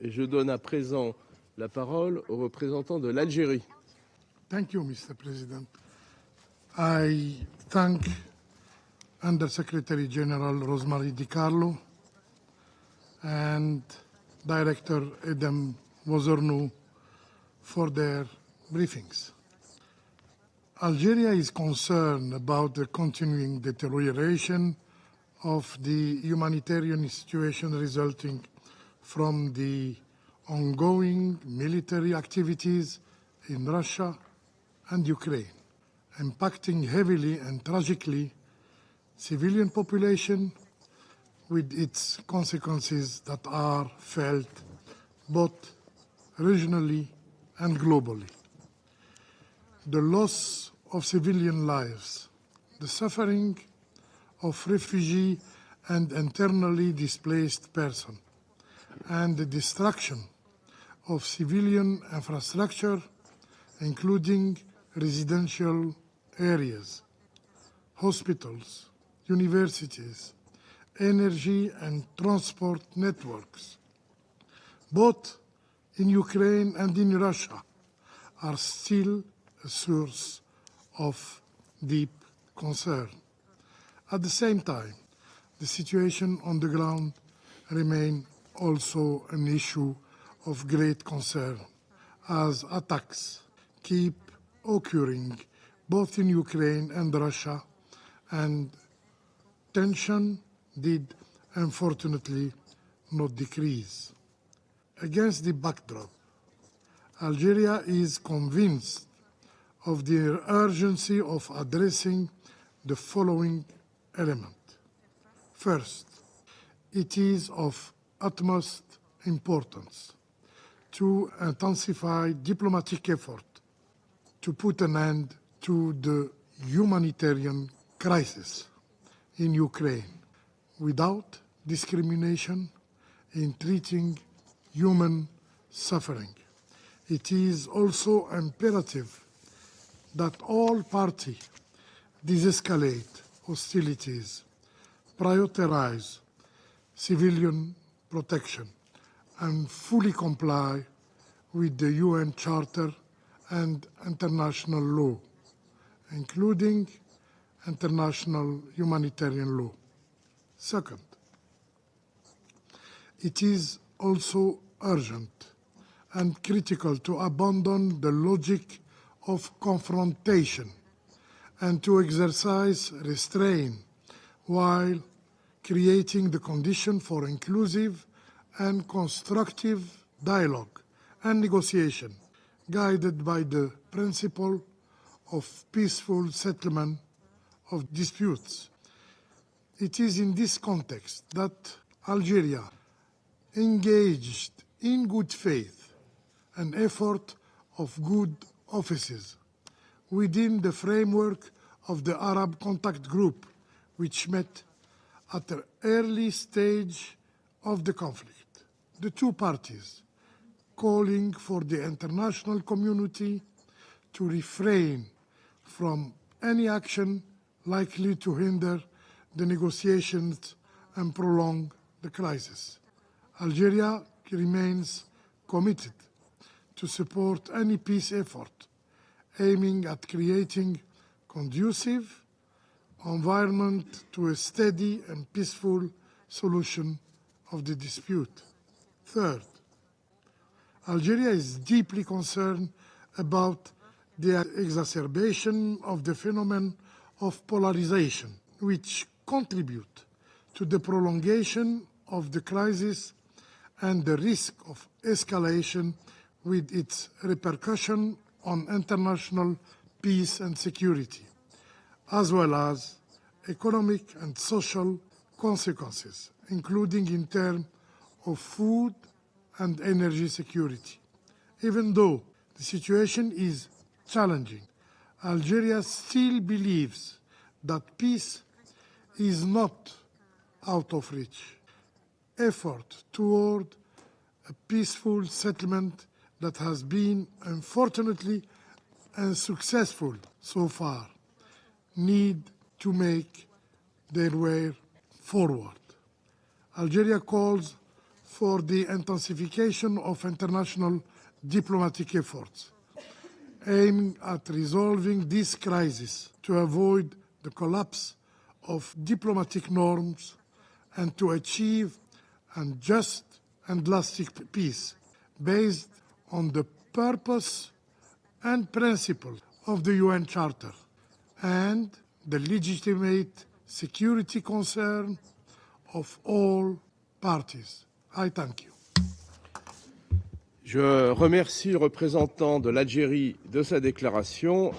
Et je donne à présent la parole au représentant de l'Algérie. Thank you, Mr. President. I thank Under-Secretary General Rosemary DiCarlo and Director Edem Wozornou for their briefings. Algeria is concerned about the continuing deterioration of the humanitarian situation resulting from the ongoing military activities in Russia and Ukraine, impacting heavily and tragically civilian population with its consequences that are felt both regionally and globally. The loss of civilian lives, the suffering of refugee and internally displaced persons, and the destruction of civilian infrastructure, including residential areas, hospitals, universities, energy and transport networks, both in Ukraine and in Russia, are still a source of deep concern. At the same time, the situation on the ground remains also an issue of great concern, as attacks keep occurring both in Ukraine and Russia, and tension did unfortunately not decrease. Against the backdrop, Algeria is convinced of the urgency of addressing the following element. First, it is of utmost importance to intensify diplomatic effort to put an end to the humanitarian crisis in Ukraine without discrimination in treating human suffering. It is also imperative that all parties de-escalate hostilities, prioritize civilian protection, and fully comply with the UN Charter and international law, including international humanitarian law. Second, it is also urgent and critical to abandon the logic of confrontation and to exercise restraint while creating the condition for inclusive and constructive dialogue and negotiation, guided by the principle of peaceful settlement of disputes. It is in this context that Algeria engaged in good faith an effort of good offices within the framework of the Arab Contact Group, which met at the early stage of the conflict. The two parties calling for the international community to refrain from any action likely to hinder the negotiations and prolong the crisis. Algeria remains committed to support any peace effort aiming at creating conducive environment to a steady and peaceful solution of the dispute. Third, Algeria is deeply concerned about the exacerbation of the phenomenon of polarization, which contribute to the prolongation of the crisis and the risk of escalation with its repercussion on international peace and security, as well as economic and social consequences, including in terms of food and energy security. Even though the situation is challenging, Algeria still believes that peace is not out of reach. Effort toward a peaceful settlement that has been unfortunately unsuccessful so far need to make their way forward. Algeria calls for the intensification of international diplomatic efforts, aiming at resolving this crisis to avoid the collapse of diplomatic norms and to achieve a just and lasting peace based on the purpose and principles of the UN Charter and the legitimate security concern of all parties. I thank you. Je remercie le représentant de l'Algérie de sa déclaration.